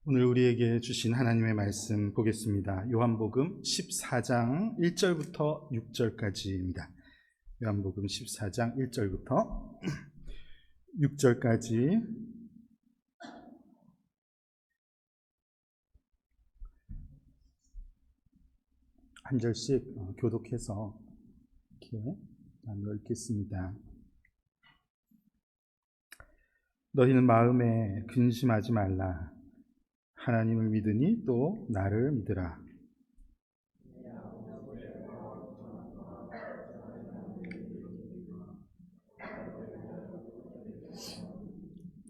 오늘 우리에게 주신 하나님의 말씀 보겠습니다. 요한복음 14장 1절부터 6절까지입니다. 요한복음 14장 1절부터 6절까지 한 절씩 교독해서 이렇게 나누어 읽겠습니다. 너희는 마음에 근심하지 말라. 하나님을 믿으니 또 나를 믿으라.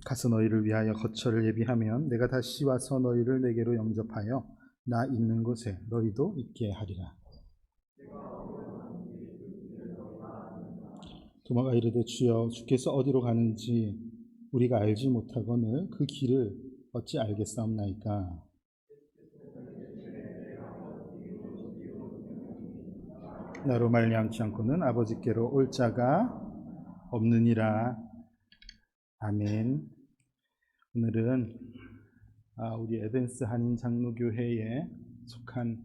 가서 너희를 위하여 거처를 예비하면 내가 다시 와서 너희를 내게로 영접하여 나 있는 곳에 너희도 있게 하리라. 도마가 이르되 주여 주께서 어디로 가는지 우리가 알지 못하거늘 그 길을 어찌 알겠사옵나이까. 나로 말미암지 않고는 아버지께로 올 자가 없느니라. 아멘. 오늘은 우리 에덴스 한인 장로교회에 속한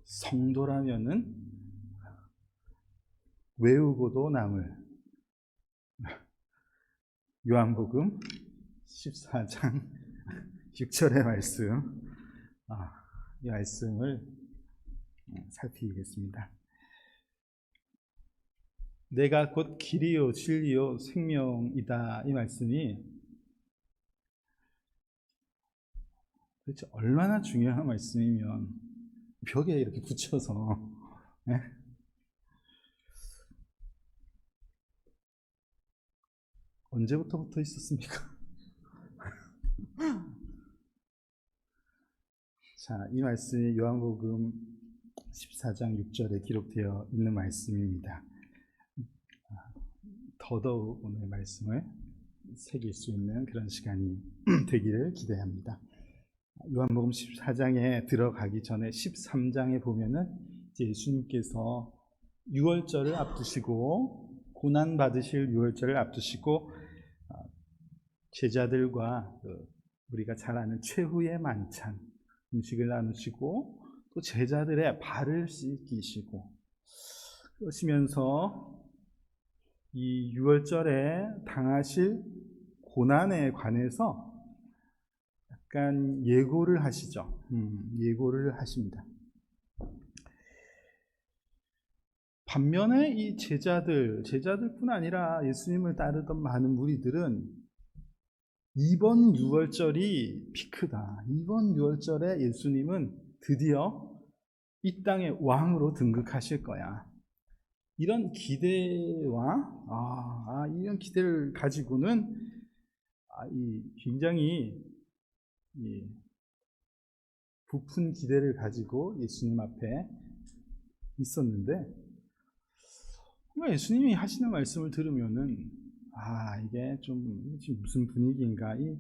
성도라면은 외우고도 남을 요한복음 14장 6절의 말씀, 이 말씀을 살피겠습니다. 내가 곧 길이요 진리요 생명이다. 이 말씀이 도대체 얼마나 중요한 말씀이면 벽에 이렇게 붙여서 언제부터 붙어 있었습니까? 자, 이 말씀이 요한복음 14장 6절에 기록되어 있는 말씀입니다. 더더욱 오늘 말씀을 새길 수 있는 그런 시간이 되기를 기대합니다. 요한복음 14장에 들어가기 전에 13장에 보면은 이제 예수님께서 유월절을 앞두시고 고난 받으실 유월절을 앞두시고 제자들과 우리가 잘 아는 최후의 만찬 음식을 나누시고 또 제자들의 발을 씻기시고 그러시면서 이 유월절에 당하실 고난에 관해서 약간 예고를 하시죠. 예고를 하십니다. 반면에 이 제자들뿐 아니라 예수님을 따르던 많은 무리들은 이번 유월절이 피크다. 이번 유월절에 예수님은 드디어 이 땅의 왕으로 등극하실 거야. 이런 기대와 이런 기대를 가지고는 굉장히 부푼 기대를 가지고 예수님 앞에 있었는데 예수님이 하시는 말씀을 들으면은 이게 좀 무슨 분위기인가, 이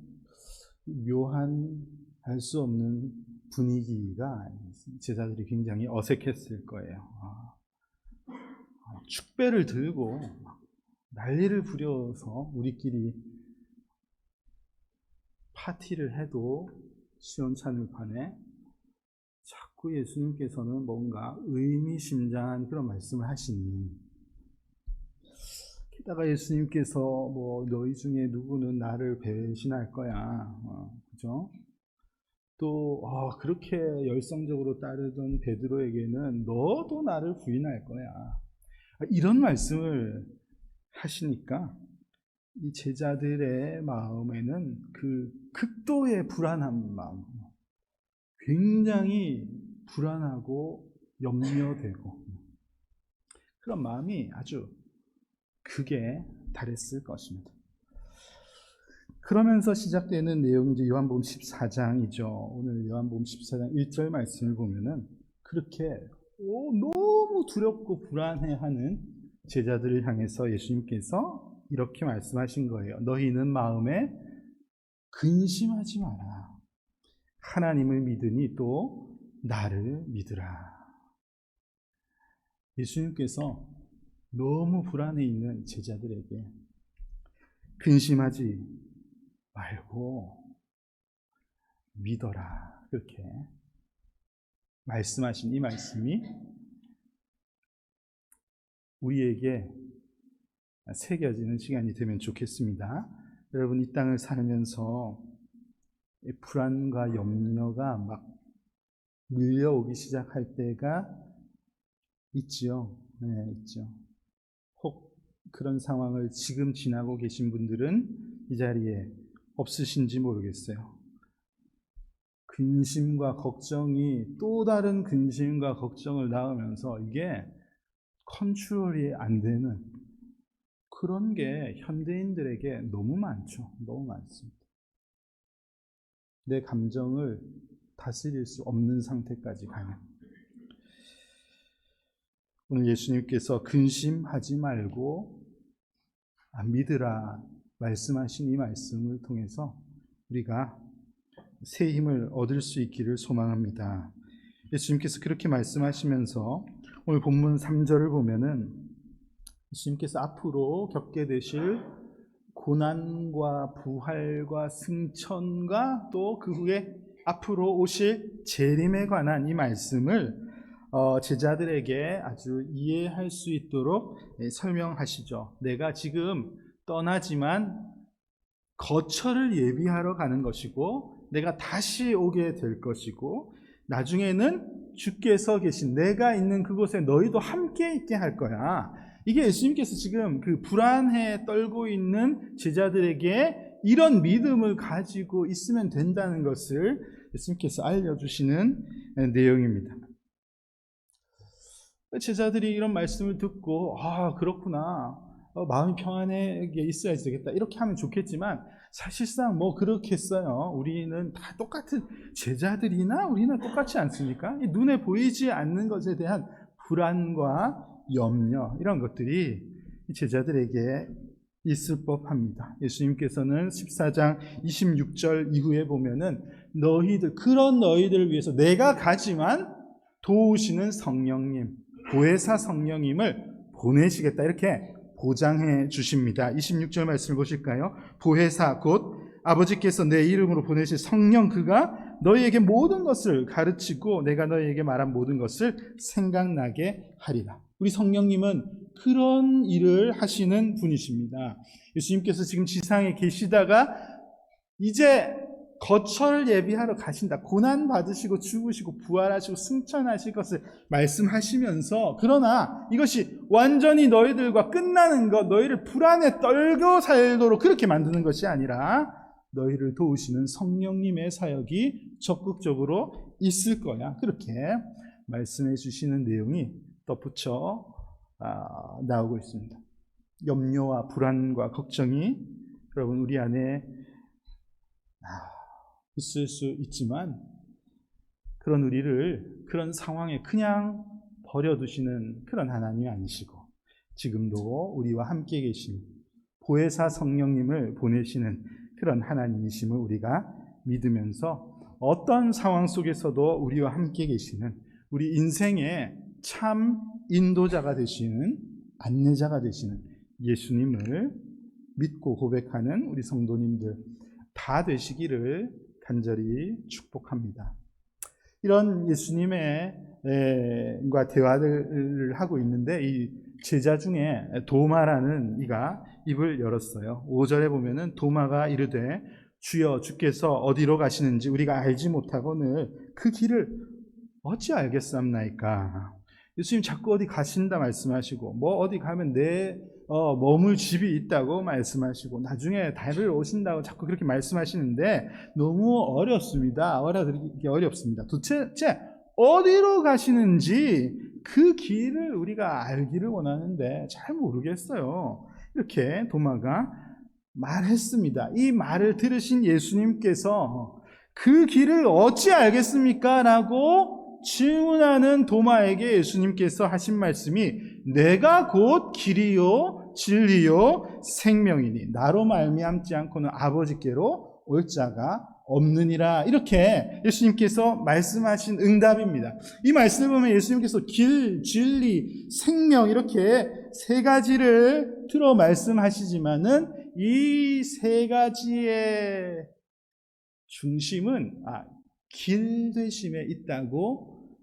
묘한 알 수 없는 분위기가 제자들이 굉장히 어색했을 거예요. 축배를 들고 난리를 부려서 우리끼리 파티를 해도 시원찮을 판에 자꾸 예수님께서는 뭔가 의미심장한 그런 말씀을 하시니, 게다가 예수님께서 너희 중에 누구는 나를 배신할 거야, 그죠? 또 그렇게 열성적으로 따르던 베드로에게는 너도 나를 부인할 거야, 이런 말씀을 하시니까 이 제자들의 마음에는 그 극도의 불안한 마음, 굉장히 불안하고 염려되고 그런 마음이 아주 극에 달했을 것입니다. 그러면서 시작되는 내용이 이제 요한복음 14장이죠. 오늘 요한복음 14장 1절 말씀을 보면은 그렇게 너무 두렵고 불안해하는 제자들을 향해서 예수님께서 이렇게 말씀하신 거예요. 너희는 마음에 근심하지 마라. 하나님을 믿으니 또 나를 믿으라. 예수님께서 너무 불안해 있는 제자들에게 근심하지 말고 믿어라. 그렇게 말씀하신 이 말씀이 우리에게 새겨지는 시간이 되면 좋겠습니다. 여러분, 이 땅을 살면서 불안과 염려가 막 밀려오기 시작할 때가 있지요. 네, 있죠. 혹 그런 상황을 지금 지나고 계신 분들은 이 자리에 없으신지 모르겠어요. 근심과 걱정이 또 다른 근심과 걱정을 낳으면서 이게 컨트롤이 안 되는 그런 게 현대인들에게 너무 많죠. 너무 많습니다. 내 감정을 다스릴 수 없는 상태까지 가는. 오늘 예수님께서 근심하지 말고 믿으라 말씀하신 이 말씀을 통해서 우리가 새 힘을 얻을 수 있기를 소망합니다. 예수님께서 그렇게 말씀하시면서 오늘 본문 3절을 보면은 예수님께서 앞으로 겪게 되실 고난과 부활과 승천과 또 그 후에 앞으로 오실 재림에 관한 이 말씀을 제자들에게 아주 이해할 수 있도록 설명하시죠. 내가 지금 떠나지만 거처를 예비하러 가는 것이고 내가 다시 오게 될 것이고 나중에는 주께서 계신 내가 있는 그곳에 너희도 함께 있게 할 거야. 이게 예수님께서 지금 그 불안해 떨고 있는 제자들에게 이런 믿음을 가지고 있으면 된다는 것을 예수님께서 알려주시는 내용입니다. 제자들이 이런 말씀을 듣고 그렇구나, 마음이 평안하게 있어야 되겠다 이렇게 하면 좋겠지만 사실상 뭐 그렇겠어요. 우리는 다 똑같은 제자들이나 우리는 똑같지 않습니까? 눈에 보이지 않는 것에 대한 불안과 염려 이런 것들이 제자들에게 있을 법합니다. 예수님께서는 14장 26절 이후에 보면은 그런 너희들을 위해서 내가 가지만 도우시는 성령님, 보혜사 성령님을 보내시겠다 이렇게 보장해 주십니다. 26절 말씀을 보실까요? 보혜사 곧 아버지께서 내 이름으로 보내실 성령 그가 너희에게 모든 것을 가르치고 내가 너희에게 말한 모든 것을 생각나게 하리라. 우리 성령님은 그런 일을 하시는 분이십니다. 예수님께서 지금 지상에 계시다가 이제 거처를 예비하러 가신다. 고난 받으시고 죽으시고 부활하시고 승천하실 것을 말씀하시면서 그러나 이것이 완전히 너희들과 끝나는 것, 너희를 불안에 떨고 살도록 그렇게 만드는 것이 아니라 너희를 도우시는 성령님의 사역이 적극적으로 있을 거야. 그렇게 말씀해 주시는 내용이 덧붙여 나오고 있습니다. 염려와 불안과 걱정이 여러분 우리 안에 있을 수 있지만 그런 우리를 그런 상황에 그냥 버려두시는 그런 하나님이 아니시고 지금도 우리와 함께 계신 보혜사 성령님을 보내시는 그런 하나님이심을 우리가 믿으면서 어떤 상황 속에서도 우리와 함께 계시는 우리 인생의 참 인도자가 되시는 안내자가 되시는 예수님을 믿고 고백하는 우리 성도님들 다 되시기를 간절히 축복합니다. 이런 예수님과 대화를 하고 있는데 이 제자 중에 도마라는 이가 입을 열었어요. 5절에 보면은 도마가 이르되 주여 주께서 어디로 가시는지 우리가 알지 못하거늘 그 길을 어찌 알겠사옵나이까. 예수님 자꾸 어디 가신다 말씀하시고 뭐 어디 가면 내 머물 집이 있다고 말씀하시고 나중에 달을 오신다고 자꾸 그렇게 말씀하시는데 너무 어렵습니다. 알아듣기 어렵습니다. 도대체 어디로 가시는지 그 길을 우리가 알기를 원하는데 잘 모르겠어요. 이렇게 도마가 말했습니다. 이 말을 들으신 예수님께서 그 길을 어찌 알겠습니까? 라고 질문하는 도마에게 예수님께서 하신 말씀이 내가 곧 길이요 진리요 생명이니 나로 말미암지 않고는 아버지께로 올 자가 없느니라. 이렇게 예수님께서 말씀하신 응답입니다. 이 말씀을 보면 예수님께서 길, 진리, 생명 이렇게 세 가지를 들어 말씀하시지만은 이 세 가지의 중심은 길 되심에 있다고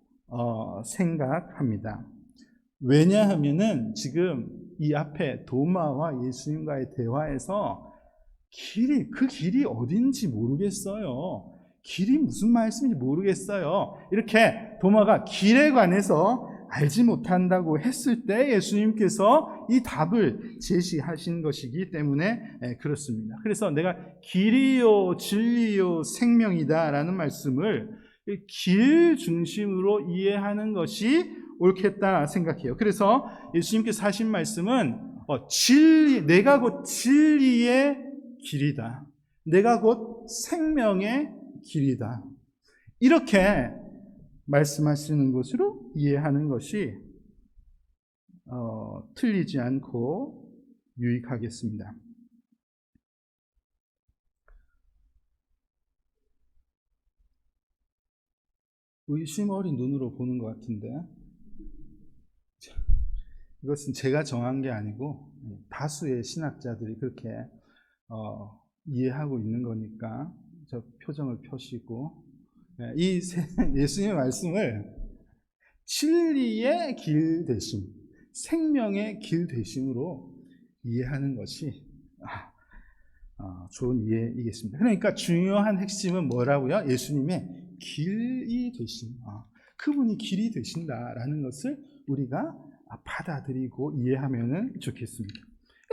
생각합니다. 왜냐하면은 지금 이 앞에 도마와 예수님과의 대화에서 그 길이 어딘지 모르겠어요. 길이 무슨 말씀인지 모르겠어요. 이렇게 도마가 길에 관해서 알지 못한다고 했을 때 예수님께서 이 답을 제시하신 것이기 때문에 그렇습니다. 그래서 내가 길이요 진리요 생명이다 라는 말씀을 길 중심으로 이해하는 것이 옳겠다 생각해요. 그래서 예수님께서 하신 말씀은 내가 곧 진리의 길이다. 내가 곧 생명의 길이다. 이렇게 말씀하시는 것으로 이해하는 것이 틀리지 않고 유익하겠습니다. 의심 어린 눈으로 보는 것 같은데 이것은 제가 정한 게 아니고 다수의 신학자들이 그렇게 이해하고 있는 거니까 저 표정을 펴시고 이 예수님의 말씀을 진리의 길 되심, 생명의 길 되심으로 이해하는 것이 좋은 이해이겠습니다. 그러니까 중요한 핵심은 뭐라고요? 예수님의 길이 되심, 그분이 길이 되신다라는 것을 우리가 받아들이고 이해하면 좋겠습니다.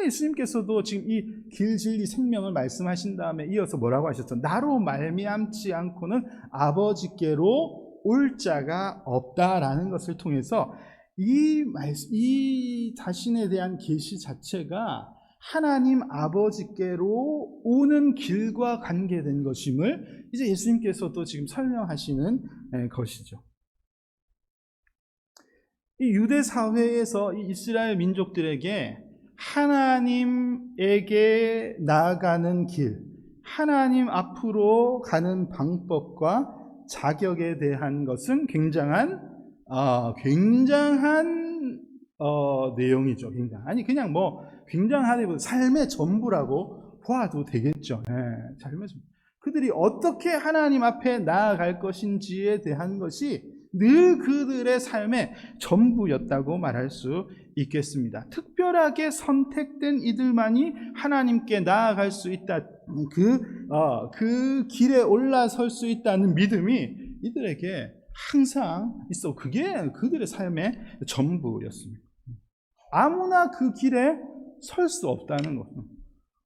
예수님께서도 지금 이 길, 진리, 생명을 말씀하신 다음에 이어서 뭐라고 하셨죠? 나로 말미암지 않고는 아버지께로 올 자가 없다라는 것을 통해서 이 자신에 대한 계시 자체가 하나님 아버지께로 오는 길과 관계된 것임을 이제 예수님께서도 지금 설명하시는 것이죠. 이 유대 사회에서 이 이스라엘 민족들에게 하나님에게 나아가는 길, 하나님 앞으로 가는 방법과 자격에 대한 것은 굉장한 내용이죠. 그냥 굉장한 삶의 전부라고 보아도 되겠죠. 삶의 전부. 그들이 어떻게 하나님 앞에 나아갈 것인지에 대한 것이 늘 그들의 삶의 전부였다고 말할 수 있겠습니다. 특별하게 선택된 이들만이 하나님께 나아갈 수 있다. 그 길에 올라설 수 있다는 믿음이 이들에게 항상 있어. 그게 그들의 삶의 전부였습니다. 아무나 그 길에 설 수 없다는 것.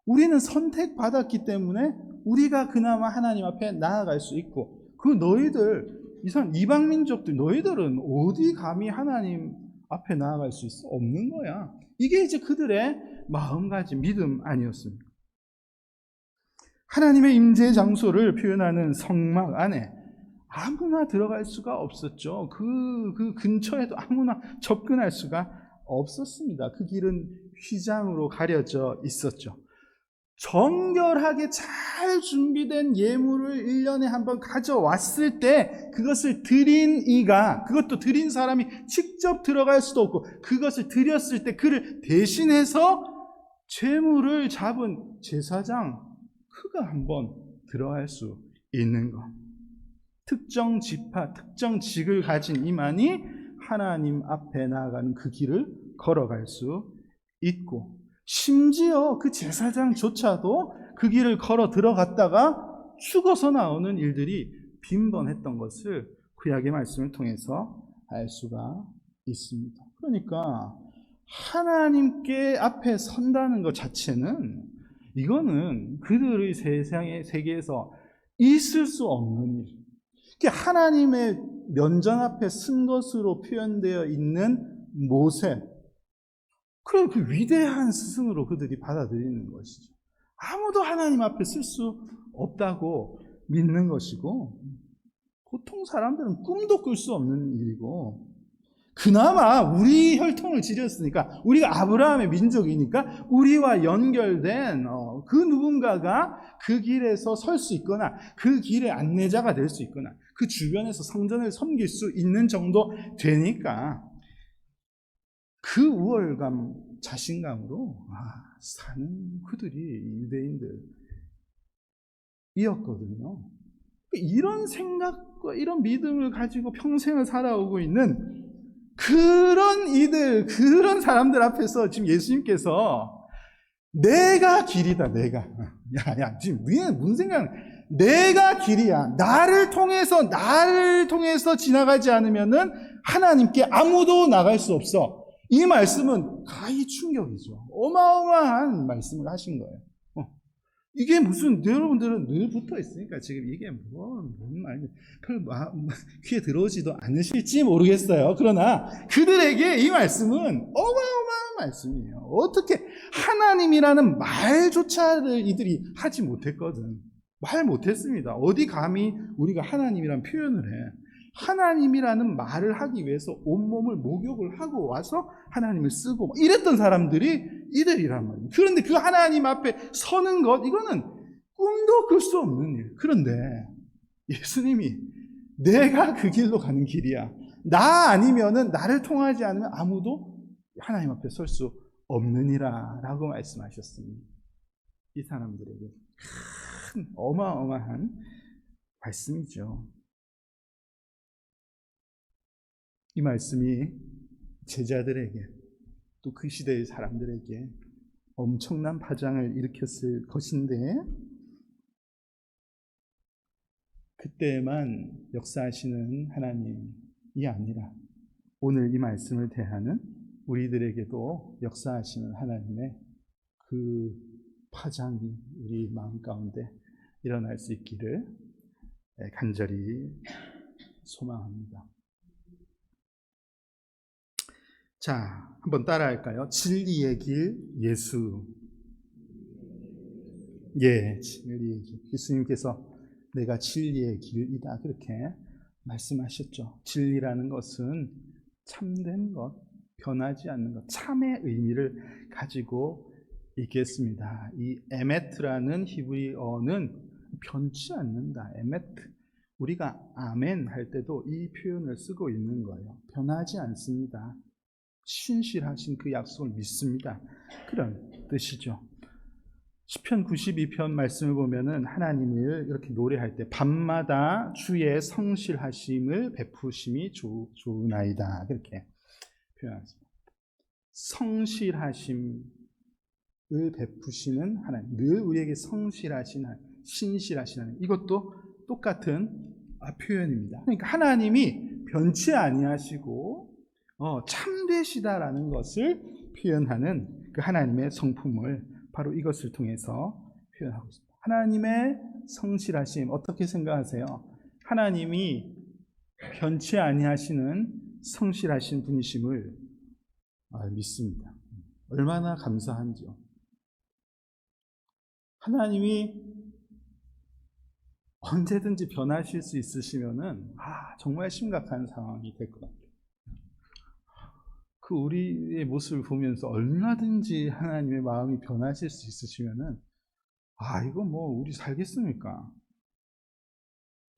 우리는 선택받았기 때문에 우리가 그나마 하나님 앞에 나아갈 수 있고, 너희들 이방 민족들 너희들은 어디 감히 하나님 앞에 나아갈 수 있어? 없는 거야. 이게 이제 그들의 마음가짐, 믿음 아니었습니까? 하나님의 임재 장소를 표현하는 성막 안에 아무나 들어갈 수가 없었죠. 그 근처에도 아무나 접근할 수가 없었습니다. 그 길은 휘장으로 가려져 있었죠. 정결하게 잘 준비된 예물을 1년에 한 번 가져왔을 때 그것을 그것도 드린 사람이 직접 들어갈 수도 없고, 그것을 드렸을 때 그를 대신해서 제물을 잡은 제사장 그가 한번 들어갈 수 있는 것. 특정 지파, 특정 직을 가진 이만이 하나님 앞에 나아가는 그 길을 걸어갈 수 있고, 심지어 그 제사장조차도 그 길을 걸어 들어갔다가 죽어서 나오는 일들이 빈번했던 것을 구약의 말씀을 통해서 알 수가 있습니다. 그러니까 하나님께 앞에 선다는 것 자체는 이거는 그들의 세계에서 있을 수 없는 일. 하나님의 면전 앞에 쓴 것으로 표현되어 있는 모세, 그런 그 위대한 스승으로 그들이 받아들이는 것이죠. 아무도 하나님 앞에 쓸 수 없다고 믿는 것이고, 보통 사람들은 꿈도 꿀 수 없는 일이고, 그나마 우리 혈통을 지렸으니까, 우리가 아브라함의 민족이니까 우리와 연결된 그 누군가가 그 길에서 설 수 있거나 그 길의 안내자가 될 수 있거나 그 주변에서 성전을 섬길 수 있는 정도 되니까 그 우월감, 자신감으로 사는 그들이 유대인들이었거든요. 이런 생각과 이런 믿음을 가지고 평생을 살아오고 있는 그런 사람들 앞에서 지금 예수님께서 내가 길이다, 내가. 야, 지금 너희는 무슨 생각? 내가 길이야. 나를 통해서 지나가지 않으면은 하나님께 아무도 나갈 수 없어. 이 말씀은 가히 충격이죠. 어마어마한 말씀을 하신 거예요. 이게 무슨, 여러분들은 늘 붙어 있으니까 지금 이게 뭔 말이야. 귀에 들어오지도 않으실지 모르겠어요. 그러나 그들에게 이 말씀은 어마어마한 말씀이에요. 어떻게 하나님이라는 말조차를 이들이 하지 못했거든. 말 못했습니다. 어디 감히 우리가 하나님이란 표현을 해. 하나님이라는 말을 하기 위해서 온몸을 목욕을 하고 와서 하나님을 쓰고 이랬던 사람들이 이들이란 말이에요. 그런데 그 하나님 앞에 서는 것, 이거는 꿈도 꿀 수 없는 일. 그런데 예수님이 내가 그 길로 가는 길이야. 나 아니면은, 나를 통하지 않으면 아무도 하나님 앞에 설 수 없느니라 라고 말씀하셨습니다. 이 사람들에게 큰 어마어마한 말씀이죠. 이 말씀이 제자들에게, 또 그 시대의 사람들에게 엄청난 파장을 일으켰을 것인데, 그때만 역사하시는 하나님이 아니라 오늘 이 말씀을 대하는 우리들에게도 역사하시는 하나님의 그 파장이 우리 마음 가운데 일어날 수 있기를 간절히 소망합니다. 자, 한번 따라할까요? 진리의 길 예수. 예, 진리의 길. 예수님께서 내가 진리의 길이다, 그렇게 말씀하셨죠. 진리라는 것은 참된 것, 변하지 않는 것, 참의 의미를 가지고 있겠습니다. 이 에메트라는 히브리어는 변치 않는다. 에메트. 우리가 아멘 할 때도 이 표현을 쓰고 있는 거예요. 변하지 않습니다. 신실하신 그 약속을 믿습니다. 그런 뜻이죠. 시편 92편 말씀을 보면은 하나님을 이렇게 노래할 때 밤마다 주의 성실하심을 베푸심이 좋으나이다, 그렇게 표현하십니다. 성실하심을 베푸시는 하나님, 늘 우리에게 성실하신 하나님, 신실하신 하나님, 이것도 똑같은 표현입니다. 그러니까 하나님이 변치 아니하시고 참되시다라는 것을 표현하는 그 하나님의 성품을 바로 이것을 통해서 표현하고 있습니다. 하나님의 성실하심, 어떻게 생각하세요? 하나님이 변치 아니하시는 성실하신 분이심을 믿습니다. 얼마나 감사한지요. 하나님이 언제든지 변하실 수 있으시면은 정말 심각한 상황이 될 것 같아요. 그 우리의 모습을 보면서 얼마든지 하나님의 마음이 변하실 수 있으시면은 이거 뭐 우리 살겠습니까?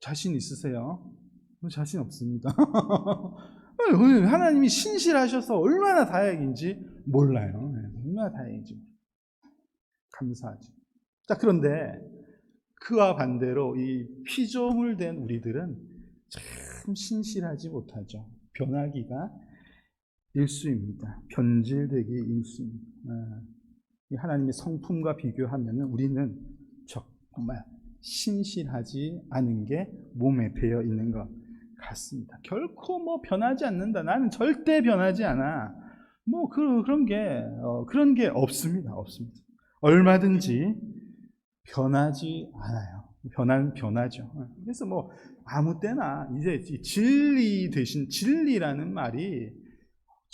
자신 있으세요? 자신 없습니다. 하나님이 신실하셔서 얼마나 다행인지 몰라요. 얼마나 다행인지 감사하죠. 자, 그런데 그와 반대로 이 피조물 된 우리들은 참 신실하지 못하죠. 변하기가 일수입니다. 변질되기 일수입니다. 하나님의 성품과 비교하면 우리는 정말 신실하지 않은 게 몸에 배어 있는 것 같습니다. 결코 뭐 변하지 않는다. 나는 절대 변하지 않아. 뭐 그런 게 없습니다. 없습니다. 얼마든지 변하지 않아요. 변하죠. 그래서 뭐 아무 때나 이제 진리 대신 진리라는 말이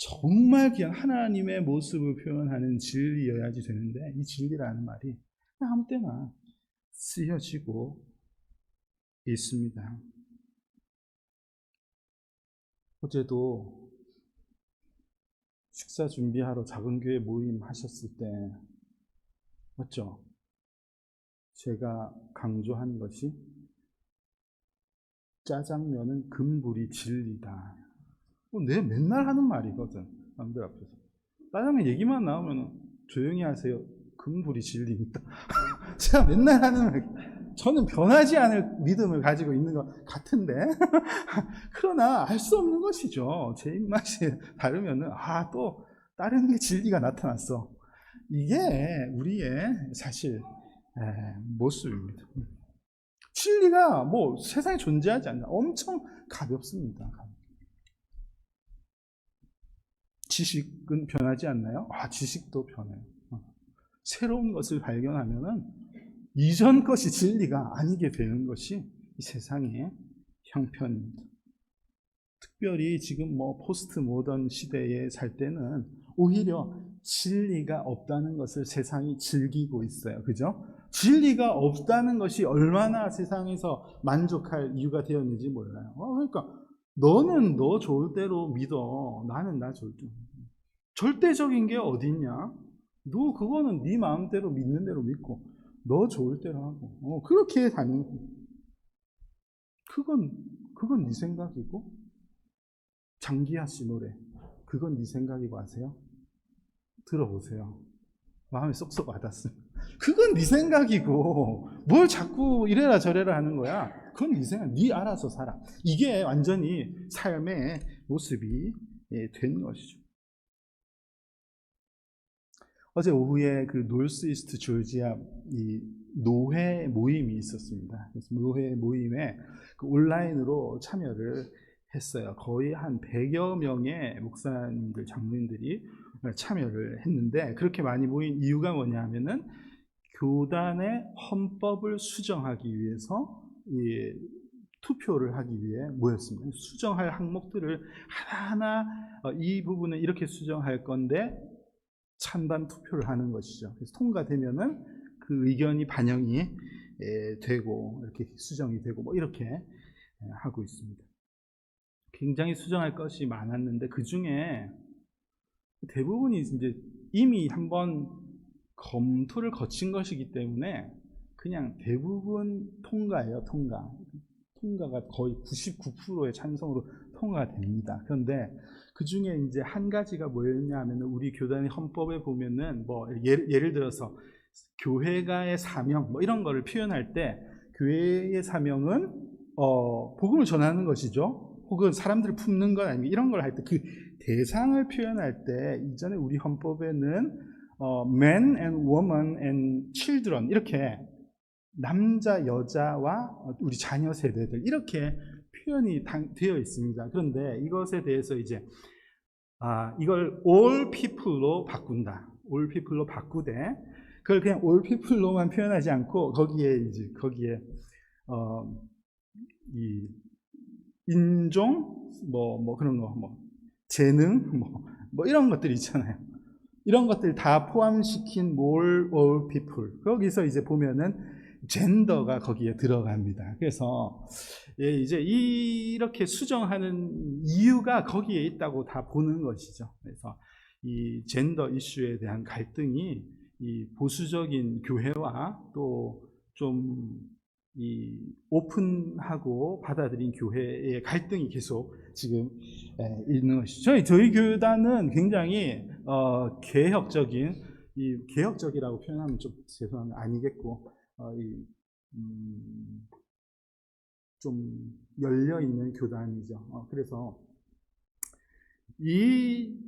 정말 그냥 하나님의 모습을 표현하는 진리여야지 되는데, 이 진리라는 말이 아무 때나 쓰여지고 있습니다. 어제도 식사 준비하러 작은 교회 모임 하셨을 때 맞죠? 제가 강조한 것이 짜장면은 금불이 진리다. 내 맨날 하는 말이거든, 남들 앞에서. 짜장면 얘기만 나오면 조용히 하세요. 금불이 진리입니다. 제가 맨날 하는 말, 저는 변하지 않을 믿음을 가지고 있는 것 같은데 그러나 알 수 없는 것이죠. 제 입맛이 다르면은 또 다른 게 진리가 나타났어. 이게 우리의 사실 모습입니다. 진리가 뭐 세상에 존재하지 않나. 엄청 가볍습니다. 지식은 변하지 않나요? 지식도 변해요. 새로운 것을 발견하면은 이전 것이 진리가 아니게 되는 것이 이 세상의 형편입니다. 특별히 지금 포스트 모던 시대에 살 때는 오히려 진리가 없다는 것을 세상이 즐기고 있어요. 그죠? 진리가 없다는 것이 얼마나 세상에서 만족할 이유가 되었는지 몰라요. 그러니까 너는 너 좋을 대로 믿어. 나는 나 좋을 대로. 절대적인 게 어딨냐? 너 그거는 네 마음대로 믿는 대로 믿고 너 좋을 대로 하고 그렇게 다니는 거예요. 그건 네 생각이고. 장기하 씨 노래 그건 네 생각이고 아세요? 들어보세요. 마음에 쏙쏙 와닿습니다. 그건 네 생각이고 뭘 자꾸 이래라 저래라 하는 거야. 그건 네 생각, 네 알아서 살아. 이게 완전히 삶의 모습이 된 것이죠. 어제 오후에 그 노스 이스트 조지아 이 노회 모임이 있었습니다. 그래서 노회 모임에 그 온라인으로 참여를 했어요. 거의 한 100여 명의 목사님들, 장로님들이 참여를 했는데 그렇게 많이 모인 이유가 뭐냐 하면은 교단의 헌법을 수정하기 위해서 투표를 하기 위해 모였습니다. 수정할 항목들을 하나하나 이 부분은 이렇게 수정할 건데 찬반 투표를 하는 것이죠. 그래서 통과되면은 그 의견이 반영이 되고 이렇게 수정이 되고 이렇게 하고 있습니다. 굉장히 수정할 것이 많았는데 그 중에 대부분이 이제 이미 한번 검토를 거친 것이기 때문에 그냥 대부분 통과예요. 통과가 거의 99%의 찬성으로 통과가 됩니다. 그런데 그 중에 이제 한 가지가 뭐였냐 하면 우리 교단의 헌법에 보면은 예를 들어서 교회가의 사명 이런 거를 표현할 때 교회의 사명은 복음을 전하는 것이죠. 혹은 사람들을 품는 것 아니면 이런 걸 할 때 그 대상을 표현할 때 이전에 우리 헌법에는 man and woman and children 이렇게 남자, 여자와 우리 자녀 세대들 이렇게 표현이 되어 있습니다. 그런데 이것에 대해서 이제 이걸 all people로 바꾼다. all people로 바꾸되 그걸 그냥 all people로만 표현하지 않고 거기에 이 인종 그런 거 재능 이런 것들 있잖아요. 이런 것들 다 포함시킨 all people 거기서 이제 보면은 젠더가 거기에 들어갑니다. 그래서 이제 이렇게 수정하는 이유가 거기에 있다고 다 보는 것이죠. 그래서 이 젠더 이슈에 대한 갈등이 이 보수적인 교회와 또 좀 이 오픈하고 받아들인 교회의 갈등이 계속 지금 있는 것이죠. 저희 교단은 굉장히 개혁적인 개혁적이라고 표현하면 좀 죄송한데 아니겠고 좀 열려 있는 교단이죠. 그래서 이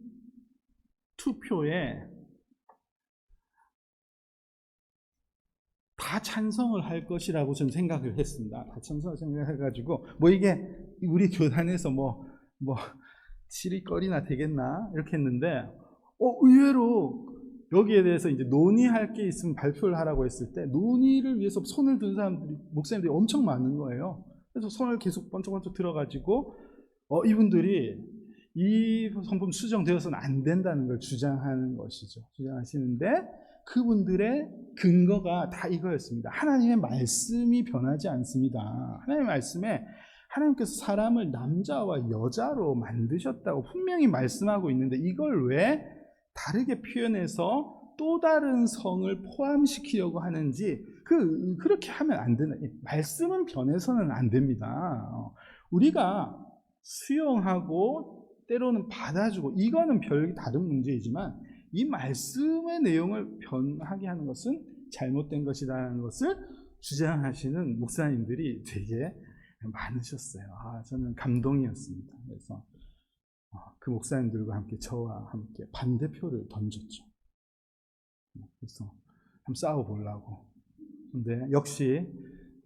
투표에 다 찬성을 할 것이라고 좀 생각을 했습니다. 다 찬성을 생각해가지고 이게 우리 교단에서 치리거리나 되겠나 이렇게 했는데 의외로 여기에 대해서 이제 논의할 게 있으면 발표를 하라고 했을 때 논의를 위해서 손을 든 사람들이 목사님들이 엄청 많은 거예요. 그래서 손을 계속 번쩍번쩍 들어가지고 이분들이 이 헌법 수정되어서는 안 된다는 걸 주장하는 것이죠. 주장하시는데 그분들의 근거가 다 이거였습니다. 하나님의 말씀이 변하지 않습니다. 하나님의 말씀에 하나님께서 사람을 남자와 여자로 만드셨다고 분명히 말씀하고 있는데 이걸 왜 다르게 표현해서 또 다른 성을 포함시키려고 하는지 그렇게 하면 안 되는 말씀은 변해서는 안 됩니다. 우리가 수용하고 때로는 받아주고 이거는 별 다른 문제이지만 이 말씀의 내용을 변하게 하는 것은 잘못된 것이라는 것을 주장하시는 목사님들이 되게 많으셨어요. 저는 감동이었습니다. 그래서 그 목사님들과 함께 저와 함께 반대표를 던졌죠. 그래서 한번 싸워보려고. 근데 역시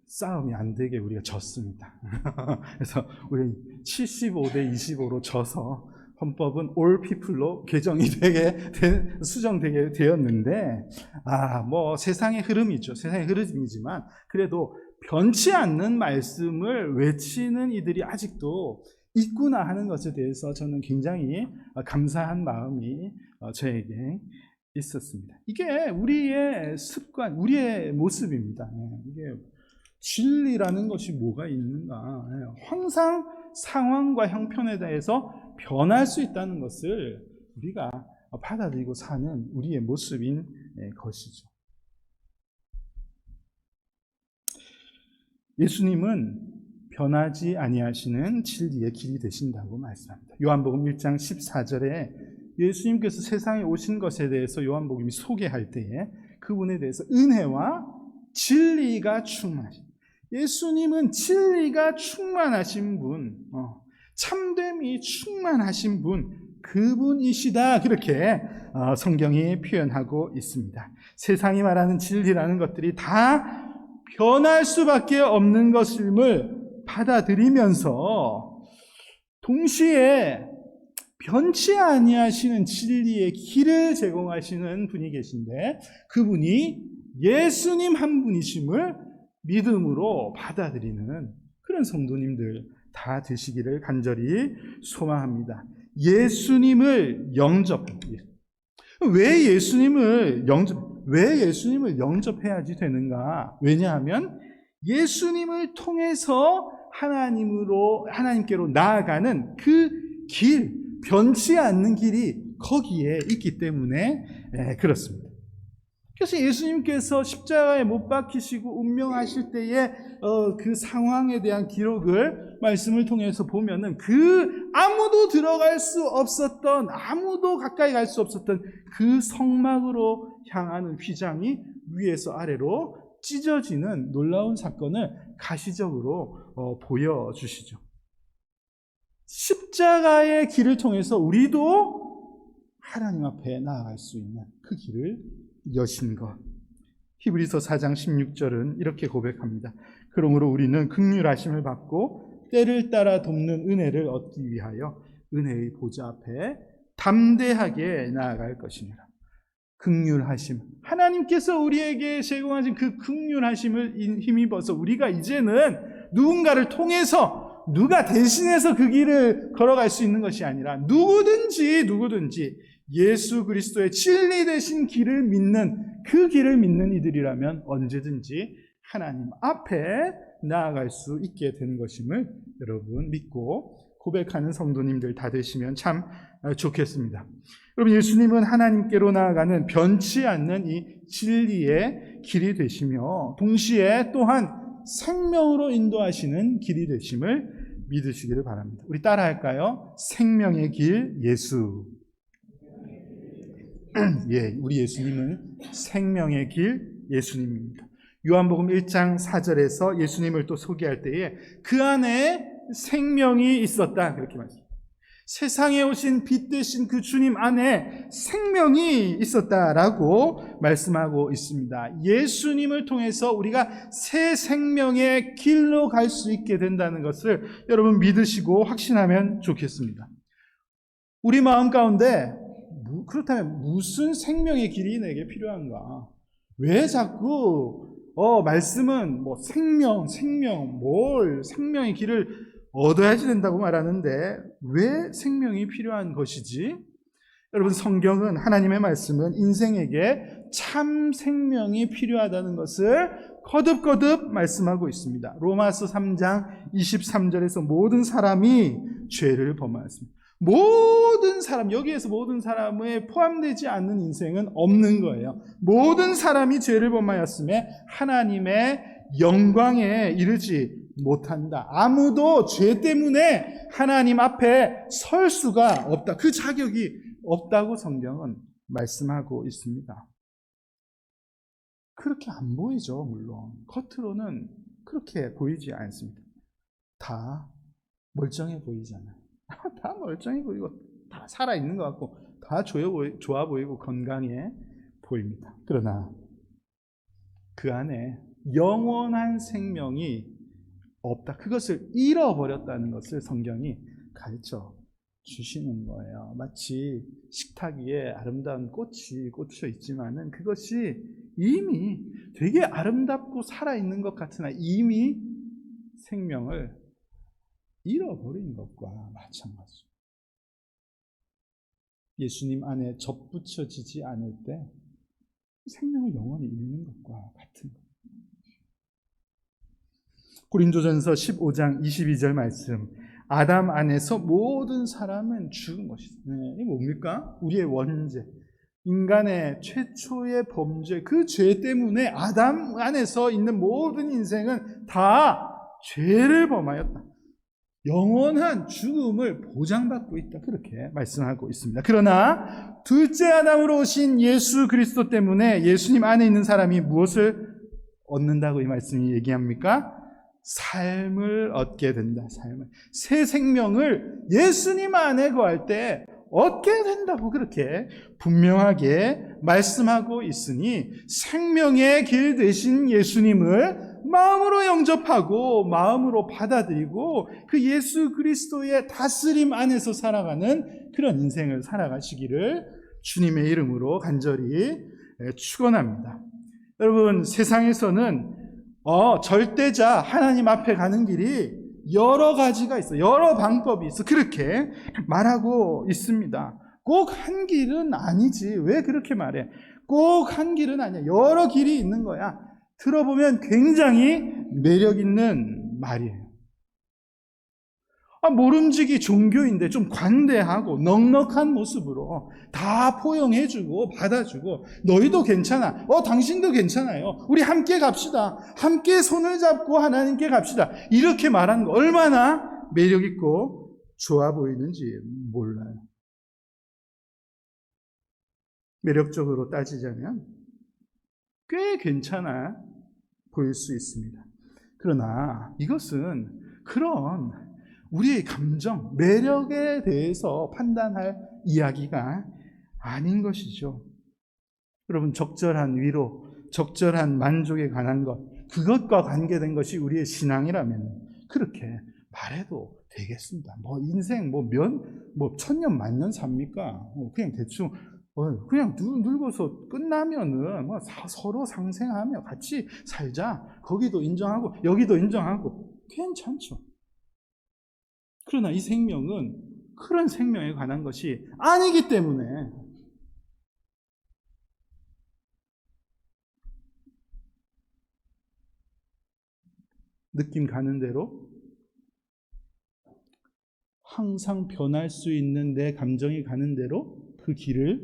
싸움이 안 되게 우리가 졌습니다. 그래서 우리 75대 25로 져서 헌법은 all people로 개정이 수정되게 되었는데, 뭐 세상의 흐름이죠. 세상의 흐름이지만 그래도 변치 않는 말씀을 외치는 이들이 아직도 있구나 하는 것에 대해서 저는 굉장히 감사한 마음이 저에게 있었습니다. 이게 우리의 습관, 우리의 모습입니다. 이게 진리라는 것이 뭐가 있는가? 항상 상황과 형편에 대해서 변할 수 있다는 것을 우리가 받아들이고 사는 우리의 모습인 것이죠. 예수님은 변하지 아니하시는 진리의 길이 되신다고 말씀합니다. 요한복음 1장 14절에 예수님께서 세상에 오신 것에 대해서 요한복음이 소개할 때에 그분에 대해서 은혜와 진리가 충만하신, 예수님은 진리가 충만하신 분, 참됨이 충만하신 분, 그분이시다, 그렇게 성경이 표현하고 있습니다. 세상이 말하는 진리라는 것들이 다 변할 수밖에 없는 것임을 받아들이면서 동시에 변치 아니하시는 진리의 길을 제공하시는 분이 계신데, 그분이 예수님 한 분이심을 믿음으로 받아들이는 그런 성도님들 다 되시기를 간절히 소망합니다. 예수님을 영접합니다. 왜 예수님을 영접해야지 되는가? 왜냐하면 예수님을 통해서 하나님께로 나아가는 그 길, 변치 않는 길이 거기에 있기 때문에 그렇습니다. 그래서 예수님께서 십자가에 못 박히시고 운명하실 때의 그 상황에 대한 기록을 말씀을 통해서 보면은 아무도 들어갈 수 없었던, 아무도 가까이 갈 수 없었던 그 성막으로 향하는 휘장이 위에서 아래로 찢어지는 놀라운 사건을 가시적으로 보여주시죠. 십자가의 길을 통해서 우리도 하나님 앞에 나아갈 수 있는 그 길을 여신 것. 히브리서 4장 16절은 이렇게 고백합니다. 그러므로 우리는 긍휼하심을 받고 때를 따라 돕는 은혜를 얻기 위하여 은혜의 보좌 앞에 담대하게 나아갈 것이니라. 긍휼하심, 하나님께서 우리에게 제공하신 그 긍휼하심을 힘입어서 우리가 이제는 누군가를 통해서, 누가 대신해서 그 길을 걸어갈 수 있는 것이 아니라 누구든지 예수 그리스도의 진리 되신 길을 믿는, 그 길을 믿는 이들이라면 언제든지 하나님 앞에 나아갈 수 있게 된 것임을 여러분 믿고 고백하는 성도님들 다 되시면 참 좋겠습니다. 여러분, 예수님은 하나님께로 나아가는 변치 않는 이 진리의 길이 되시며 동시에 또한 생명으로 인도하시는 길이 되심을 믿으시기를 바랍니다. 우리 따라할까요? 생명의 길 예수. 우리 예수님은 생명의 길 예수님입니다. 요한복음 1장 4절에서 예수님을 또 소개할 때에 그 안에 생명이 있었다, 그렇게 말씀합니다. 세상에 오신 빛 되신 그 주님 안에 생명이 있었다라고 말씀하고 있습니다. 예수님을 통해서 우리가 새 생명의 길로 갈 수 있게 된다는 것을 여러분 믿으시고 확신하면 좋겠습니다. 우리 마음 가운데 그렇다면 무슨 생명의 길이 내게 필요한가? 왜 자꾸 말씀은 생명의 길을 얻어야지 된다고 말하는데 왜 생명이 필요한 것이지? 여러분, 성경은, 하나님의 말씀은 인생에게 참 생명이 필요하다는 것을 거듭거듭 말씀하고 있습니다. 로마서 3장 23절에서 모든 사람이 죄를 범하였습니다. 모든 사람, 여기에서 모든 사람에 포함되지 않는 인생은 없는 거예요. 모든 사람이 죄를 범하였음에 하나님의 영광에 이르지 못한다. 아무도 죄 때문에 하나님 앞에 설 수가 없다. 그 자격이 없다고 성경은 말씀하고 있습니다. 그렇게 안 보이죠, 물론. 겉으로는 그렇게 보이지 않습니다. 다 멀쩡해 보이잖아요. 다 멀쩡해 보이고, 다 살아있는 것 같고, 다 좋아 보이고, 건강해 보입니다. 그러나 그 안에 영원한 생명이 없다. 그것을 잃어버렸다는 것을 성경이 가르쳐 주시는 거예요. 마치 식탁 위에 아름다운 꽃이 꽂혀 있지만은 그것이 이미 되게 아름답고 살아있는 것 같으나 이미 생명을 잃어버린 것과 마찬가지죠. 예수님 안에 접붙여지지 않을 때 생명을 영원히 잃는 것과 같은 것. 고린도전서 15장 22절 말씀. 아담 안에서 모든 사람은 죽은 것이다. 네, 이게 뭡니까? 우리의 원죄. 인간의 최초의 범죄, 그 죄 때문에 아담 안에서 있는 모든 인생은 다 죄를 범하였다. 영원한 죽음을 보장받고 있다. 그렇게 말씀하고 있습니다. 그러나 둘째 아담으로 오신 예수 그리스도 때문에 예수님 안에 있는 사람이 무엇을 얻는다고 이 말씀이 얘기합니까? 삶을 얻게 된다. 삶을. 새 생명을 예수님 안에 거할 때 얻게 된다고 그렇게 분명하게 말씀하고 있으니 생명의 길 되신 예수님을 마음으로 영접하고 마음으로 받아들이고 그 예수 그리스도의 다스림 안에서 살아가는 그런 인생을 살아가시기를 주님의 이름으로 간절히 축원합니다. 여러분, 세상에서는 절대자 하나님 앞에 가는 길이 여러 가지가 있어. 여러 방법이 있어. 그렇게 말하고 있습니다. 꼭 한 길은 아니지. 왜 그렇게 말해? 꼭 한 길은 아니야. 여러 길이 있는 거야. 들어보면 굉장히 매력 있는 말이에요. 모름지기 종교인데 좀 관대하고 넉넉한 모습으로 다 포용해주고 받아주고 너희도 괜찮아. 당신도 괜찮아요. 우리 함께 갑시다. 함께 손을 잡고 하나님께 갑시다. 이렇게 말하는 거 얼마나 매력 있고 좋아 보이는지 몰라요. 매력적으로 따지자면 꽤 괜찮아 보일 수 있습니다. 그러나 이것은 그런 우리의 감정, 매력에 대해서 판단할 이야기가 아닌 것이죠. 여러분, 적절한 위로, 적절한 만족에 관한 것, 그것과 관계된 것이 우리의 신앙이라면 그렇게 말해도 되겠습니다. 인생 천년 만년 삽니까? 그냥 대충 그냥 늙어서 끝나면은 서로 상생하며 같이 살자. 거기도 인정하고 여기도 인정하고 괜찮죠. 그러나 이 생명은 그런 생명에 관한 것이 아니기 때문에 느낌 가는 대로 항상 변할 수 있는 내 감정이 가는 대로 그 길을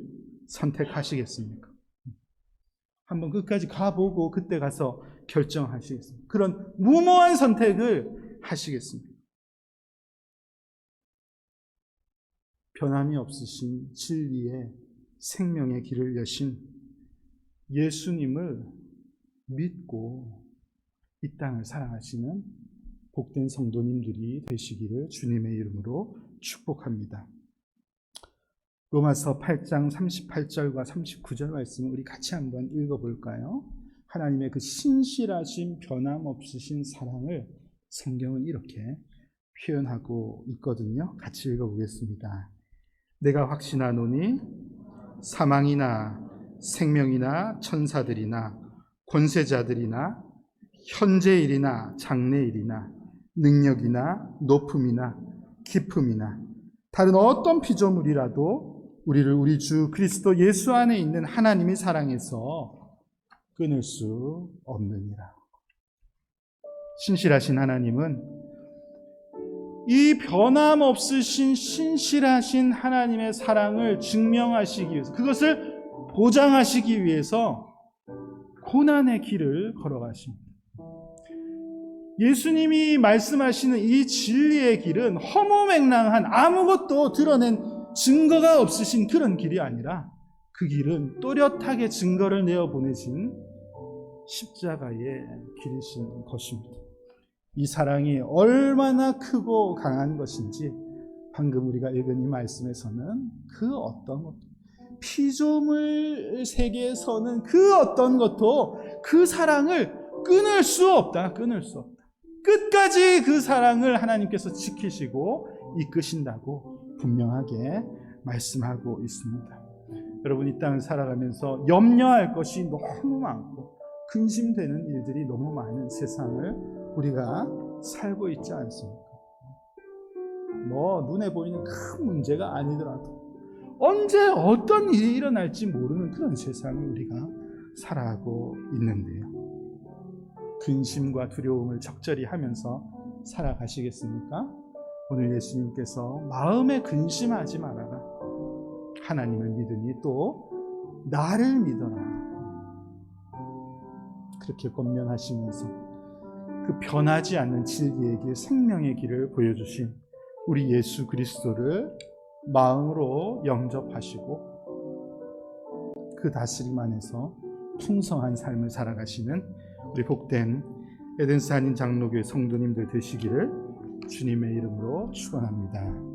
선택하시겠습니까? 한번 끝까지 가보고 그때 가서 결정하시겠습니까? 그런 무모한 선택을 하시겠습니까? 변함이 없으신 진리의 생명의 길을 여신 예수님을 믿고 이 땅을 살아가시는 복된 성도님들이 되시기를 주님의 이름으로 축복합니다. 로마서 8장 38절과 39절 말씀을 우리 같이 한번 읽어볼까요? 하나님의 그 신실하신 변함없으신 사랑을 성경은 이렇게 표현하고 있거든요. 같이 읽어보겠습니다. 내가 확신하노니 사망이나 생명이나 천사들이나 권세자들이나 현재일이나 장래일이나 능력이나 높음이나 깊음이나 다른 어떤 피조물이라도 우리를 우리 주 그리스도 예수 안에 있는 하나님의 사랑에서 끊을 수 없느니라. 신실하신 하나님은 이 변함없으신 신실하신 하나님의 사랑을 증명하시기 위해서, 그것을 보장하시기 위해서 고난의 길을 걸어가십니다. 예수님이 말씀하시는 이 진리의 길은 허무맹랑한 아무것도 드러낸 증거가 없으신 그런 길이 아니라 그 길은 또렷하게 증거를 내어 보내신 십자가의 길이신 것입니다. 이 사랑이 얼마나 크고 강한 것인지 방금 우리가 읽은 이 말씀에서는 그 어떤 것, 피조물 세계에서는 그 어떤 것도 그 사랑을 끊을 수 없다. 끊을 수 없다. 끝까지 그 사랑을 하나님께서 지키시고 이끄신다고 분명하게 말씀하고 있습니다. 여러분, 이 땅을 살아가면서 염려할 것이 너무 많고 근심되는 일들이 너무 많은 세상을 우리가 살고 있지 않습니까? 뭐 눈에 보이는 큰 문제가 아니더라도 언제 어떤 일이 일어날지 모르는 그런 세상을 우리가 살아가고 있는데요. 근심과 두려움을 적절히 하면서 살아가시겠습니까? 오늘 예수님께서 마음에 근심하지 말아라. 하나님을 믿으니 또 나를 믿어라. 그렇게 권면하시면서 그 변하지 않는 진리의 길, 생명의 길을 보여주신 우리 예수 그리스도를 마음으로 영접하시고 그 다스림 안에서 풍성한 삶을 살아가시는 우리 복된 에덴스 한인 장로교회 성도님들 되시기를 주님의 이름으로 축원합니다.